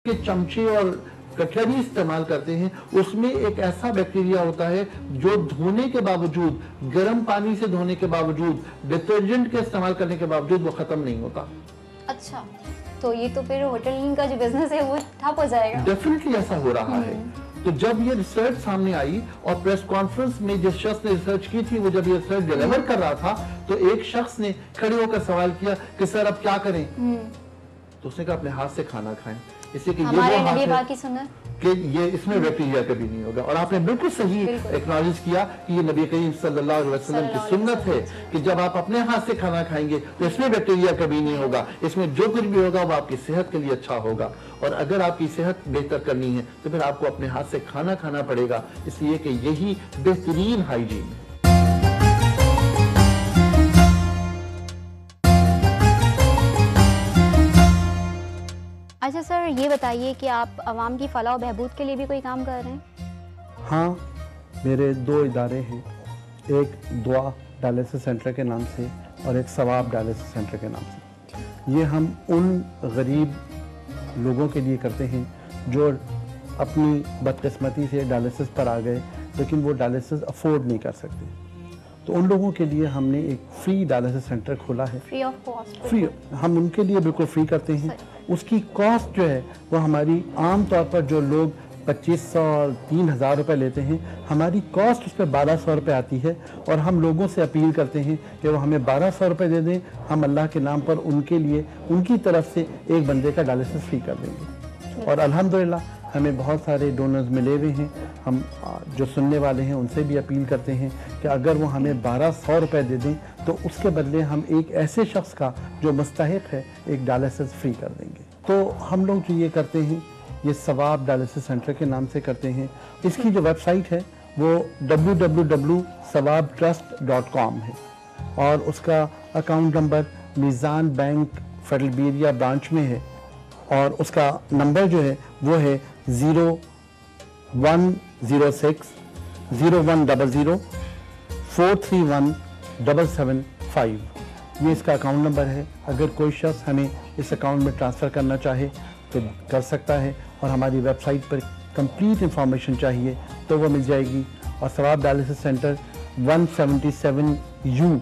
के चमचे और कटलरी इस्तेमाल करते हैं, उसमें एक ऐसा बैक्टीरिया होता है जो धोने के बावजूद, गर्म पानी से धोने के बावजूद, डिटर्जेंट के इस्तेमाल करने के बावजूद वो खत्म नहीं होता। अच्छा, तो ये तो फिर होटलिंग का जो बिजनेस है वो ठप हो जाएगा। डेफिनेटली ऐसा हो रहा है। तो जब ये रिसर्च सामने आई और प्रेस कॉन्फ्रेंस में जिस शख्स ने रिसर्च की थी, वो जब ये रिसर्च डिलीवर कर रहा था, तो एक शख्स ने खड़े होकर सवाल किया कि सर अब क्या करें? तो उसने कहा अपने हाथ से खाना खाएं, इसलिए कि हमारे ये वो नबी हाथ पाक की सुन्नत कि ये इसमें बैक्टीरिया कभी नहीं होगा। और आपने बिल्कुल सही एक्नॉलेज किया कि ये नबी करीम सल्लल्लाहु अलैहि वसल्लम की सुन्नत है कि जब आप अपने हाथ से खाना खाएंगे तो इसमें बैक्टीरिया कभी नहीं होगा। इसमें जो कुछ भी होगा वो आपकी सेहत के लिए अच्छा होगा। और अगर आपकी सेहत बेहतर करनी है तो फिर आपको अपने हाथ से खाना खाना पड़ेगा, इसलिए कि यही बेहतरीन हाइजीन है। अच्छा सर, ये बताइए कि आप आवाम की फलाह और बहबूद के लिए भी कोई काम कर रहे हैं? हाँ, मेरे 2 इदारे हैं, एक दुआ डायलिसिस सेंटर के नाम से और एक सवाब डायलिसिस सेंटर के नाम से। ये हम उन गरीब लोगों के लिए करते हैं जो अपनी बदकिस्मती से डायलिसिस पर आ गए लेकिन वो डायलिसिस अफोर्ड नहीं कर सकते। तो उन लोगों के लिए हमने एक फ्री डायलिसिस सेंटर खोला है। Free of cost? फ्री, हम उनके लिए बिल्कुल फ्री करते हैं। उसकी कॉस्ट जो है वो हमारी आम तौर पर जो लोग 2500 और 3000 रुपये लेते हैं, हमारी कॉस्ट उस पर 1200 रुपये आती है। और हम लोगों से अपील करते हैं कि वो हमें 1200 रुपये दे दें, हम अल्लाह के नाम पर उनके लिए उनकी तरफ से एक बंदे का डायलिसिस फ्री कर देंगे। और अल्हम्दुलिल्लाह हमें बहुत सारे डोनर्स मिले हुए हैं। हम जो सुनने वाले हैं उनसे भी अपील करते हैं कि अगर वो हमें 1200 रुपये दे दें तो उसके बदले हम एक ऐसे शख्स का जो मुस्तहिक है एक डायलिसिस फ्री कर देंगे। तो हम लोग जो ये करते हैं ये सवाब डायलिसिस सेंटर के नाम से करते हैं। इसकी जो वेबसाइट है वो www.sawabtrust.com है और उसका account number Meezan bank federal branch में है और उसका नंबर जो है वो है 0106-0100-431-775। ये इसका अकाउंट नंबर है। अगर कोई शख्स हमें इस अकाउंट में ट्रांसफ़र करना चाहे तो कर सकता है और हमारी वेबसाइट पर कंप्लीट इंफॉर्मेशन चाहिए तो वो मिल जाएगी। और सवाब dialysis centre 177U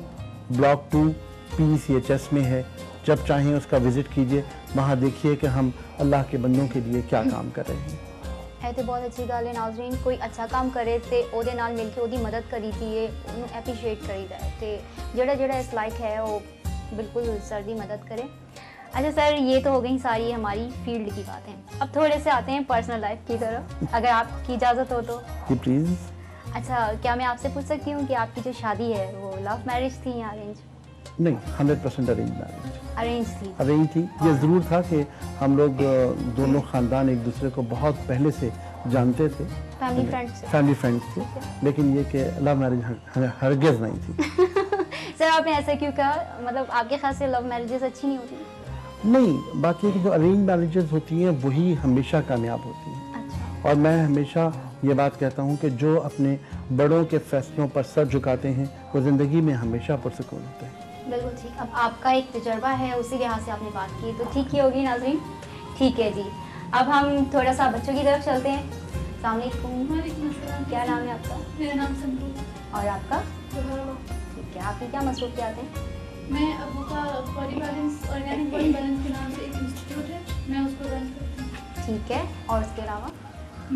block 2 PCHS में है। जब चाहें उसका विज़िट कीजिए, वहाँ देखिए कि हम अल्लाह के बंदों के लिए क्या काम कर रहे हैं। है तो बहुत अच्छी गल है नाज़रीन, कोई अच्छा काम करे तो ਉਹਦੇ ਨਾਲ मिल के ਉਹਦੀ मदद करी दिए, ਉਹਨੂੰ एप्रीशिएट करीदा है तो ਜਿਹੜਾ इस लायक है वो बिल्कुल सर दी मदद करे। अच्छा सर, ये तो हो गई सारी हमारी फील्ड की बातें। अब थोड़े से आते हैं पर्सनल लाइफ की तरफ, अगर आपकी इजाज़त हो तो। प्लीज़। अच्छा, क्या मैं आपसे पूछ सकती हूँ कि आपकी जो शादी है वो लव मैरिज थी या अरेंज? नहीं, 100% अरेंज मैरिज। अरेंज थी? अरेंज थी। ये ज़रूर था कि हम लोग दोनों ख़ानदान एक दूसरे को बहुत पहले से जानते थे, फैमिली फ्रेंड्स थे, लेकिन ये कि लव मैरिज हरगिज़ नहीं थी। सर आपने ऐसा क्यों कहा? मतलब आपके ख्याल से लव मैरिजेस अच्छी नहीं होती? नहीं, बात ये कि जो अरेंज मैरिजेस होती हैं वही हमेशा कामयाब होती हैं। अच्छा। और मैं हमेशा ये बात कहता हूँ कि जो अपने बड़ों के फैसलों पर सर झुकाते हैं वो ज़िंदगी में हमेशा पुरसुकून होते हैं। बिल्कुल ठीक। अब आपका एक तजुर्बा है, उसी लिहाज से आपने बात की तो ठीक ही होगी नाज़रीन। ठीक है जी, अब हम थोड़ा सा बच्चों की तरफ चलते हैं। अस्सलाम वालेकुम। क्या नाम है आपका? मेरा नाम संदू। और आपका? ठीक है, आपकी क्या मसरूफियात हैं? मैं अबू का body balance organic body balance के नाम से एक इंस्टीट्यूट है, मैं उसको रन करती हूँ। ठीक है, और उसके अलावा?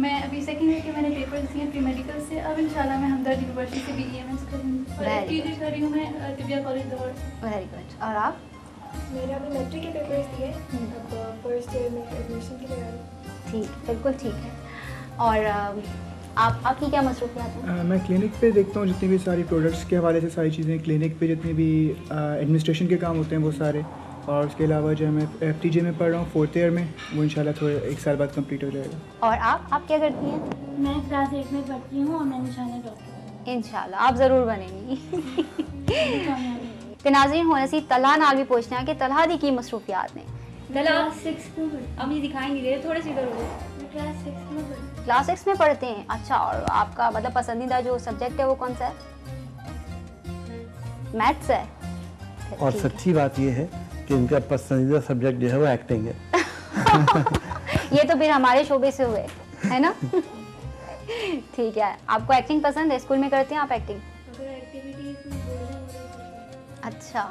मैं अभी सेकंड ईयर के मैंने पेपर्स दिए प्री मेडिकल से। अब इंशाल्लाह मैं हमदर्द यूनिवर्सिटी से भी EMS करूँगी और PG कर रही हूँ मैं तिबिया कॉलेज लाहौर से। Very good. और आप? मेरा अभी मैट्रिक के पेपर्स दिए, अब फर्स्ट ईयर में एडमिशन की तैयारी। ठीक, बिल्कुल ठीक है। और आपकी क्या मसरूफियात हैं? मैं क्लिनिक पे देखता हूँ जितनी भी सारी प्रोडक्ट्स के हवाले से सारी चीज़ें, क्लिनिक पे जितनी भी एडमिनिस्ट्रेशन के काम होते हैं वो सारे। और उसके अलावा जो मैं FTJ में पढ़ रहा हूँ 4th ईयर में, वो इंशाल्लाह थोड़े 1 साल बाद कंप्लीट हो जाएगा। और आप क्या करती हैं? मैं क्लास 8 में पढ़ती हूँ और मैं इंशाल्लाह डॉक्टर। इंशाल्लाह आप ज़रूर बनेंगी। तो नाज़रीन होने सी तलहा नाल भी पूछना है कि तलहा दी की मसरूफियात ने। क्लास 6 में अब ये दिखाएंगे दे थोड़े से इधर हो। क्लास 6 में क्लास 6 में पढ़ते हैं? अच्छा, और आपका मतलब पसंदीदा जो सब्जेक्ट है वो कौन सा है? मैथ्स है। और सच्ची बात ये है कि इनका पसंदीदा सब्जेक्ट जो है वो एक्टिंग है। ये तो फिर हमारे शोबे से हुए, है ना? ठीक है, आपको एक्टिंग पसंद है? स्कूल में करते हैं आप एक्टिंग? अच्छा,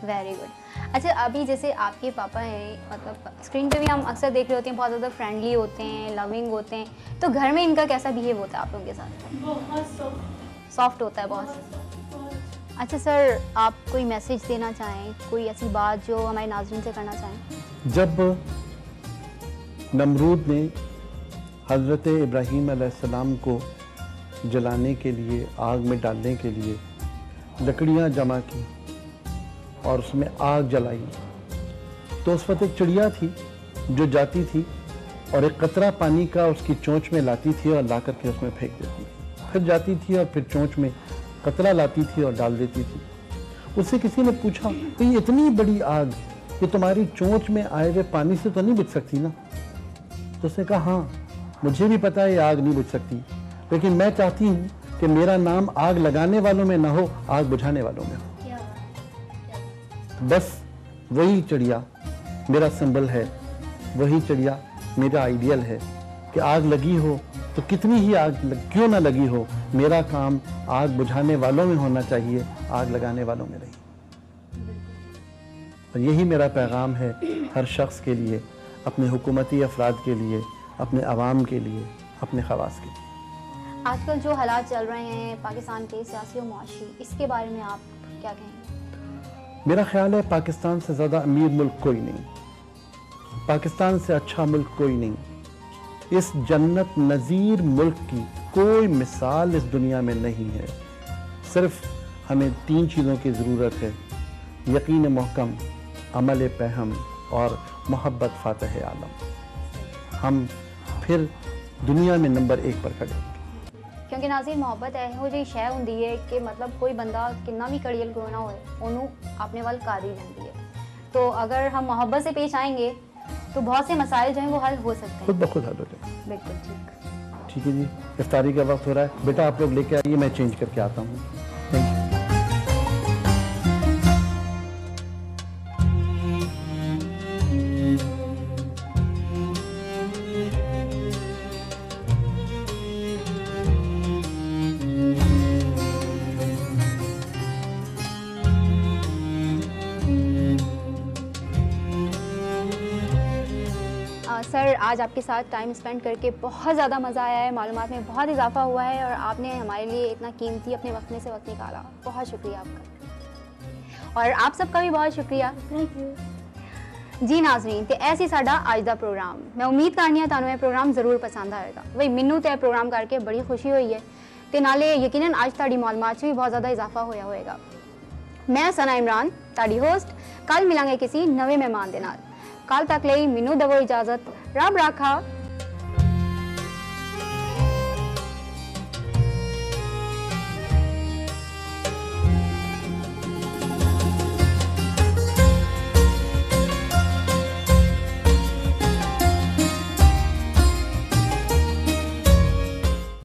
वेरी गुड। अच्छा, अभी जैसे आपके पापा हैं, मतलब स्क्रीन पे भी हम अक्सर देख रहे होते हैं, बहुत ज़्यादा फ्रेंडली होते हैं, लविंग होते हैं, तो घर में इनका कैसा बिहेव होता है आप लोगों के साथ? बहुत सॉफ्ट होता है बहुत। अच्छा सर, आप कोई मैसेज देना चाहें, कोई ऐसी बात जो हमारे नाज़रीन से करना चाहें? जब नमरूद ने हज़रत इब्राहीम अलैहिस्सलाम को जलाने के लिए, आग में डालने के लिए लकड़ियाँ जमा की और उसमें आग जलाई, तो उस वक्त एक चिड़िया थी जो जाती थी और एक कतरा पानी का उसकी चोंच में लाती थी और ला करके उसमें फेंक देती थी, फिर जाती थी और फिर चोंच में कतरा लाती थी और डाल देती थी। उससे किसी ने पूछा कि ये इतनी बड़ी आग ये तुम्हारी चोंच में आए हुए पानी से तो नहीं बुझ सकती ना? तो उसने कहा हाँ, मुझे भी पता है ये आग नहीं बुझ सकती, लेकिन मैं चाहती हूँ कि मेरा नाम आग लगाने वालों में ना हो, आग बुझाने वालों में हो। बस वही चिड़िया मेरा सिंबल है, वही चिड़िया मेरा आइडियल है कि आग लगी हो तो कितनी ही आग क्यों ना लगी हो, मेरा काम आग बुझाने वालों में होना चाहिए, आग लगाने वालों में नहीं। और यही मेरा पैगाम है हर शख्स के लिए, अपने हुकूमती अफराद के लिए, अपने अवाम के लिए, अपने खवास के लिए। आजकल जो हालात चल रहे हैं पाकिस्तान के सियासी और मुआशी, इसके बारे में आप क्या कहेंगे? मेरा ख्याल है पाकिस्तान से ज़्यादा अमीर मुल्क कोई नहीं, पाकिस्तान से अच्छा मुल्क कोई नहीं। इस जन्नत नज़ीर मुल्क की कोई मिसाल इस दुनिया में नहीं है। सिर्फ हमें 3 चीज़ों की ज़रूरत है, यकीन महकम, अमल पहम और मोहब्बत फातह आलम। हम फिर दुनिया में नंबर 1 पर खड़े होंगे। क्योंकि नाज़रीन, मोहब्बत ਇਹੋ ਜਿਹੀ ਸ਼ੈ ਹੁੰਦੀ ਹੈ कि मतलब कोई बंदा कितना भी कड़ियल क्यों ना होए, ਉਹਨੂੰ अपने वाल कर ही लेती है। तो अगर हम मोहब्बत से पेश आएंगे तो बहुत से मसाइल जो हैं वो हल हो सकते हैं, खुद ब खुद हल हो जाए। बिल्कुल ठीक। ठीक है जी, इफ्तारी का वक्त हो रहा है, बेटा आप लोग लेके आइए, मैं चेंज करके आता हूँ। Thank you. सर, आज आपके साथ टाइम स्पेंड करके बहुत ज़्यादा मज़ा आया है, मालूमात में बहुत इजाफा हुआ है और आपने हमारे लिए इतना कीमती अपने वक्त में से वक्त निकाला, बहुत शुक्रिया आपका। और आप सबका भी बहुत शुक्रिया। थैंक यू जी नाज़रीन, तो ऐसी साडा अज दा प्रोग्राम, मैं उम्मीद करनी है तुहानू यह प्रोग्राम ज़रूर पसंद आएगा। वही मैनू तो यह प्रोग्राम करके बड़ी खुशी हुई है, तो नाले यकीनन अज तुहाडी मालूमात भी बहुत ज़्यादा इजाफा होया होएगा। मैं सना इमरान, तुहाडी होस्ट, कल मिलांगे किसी नवे मेहमान के नाल। कल तक लिए मैनू दवो इजाजत, रब राखा।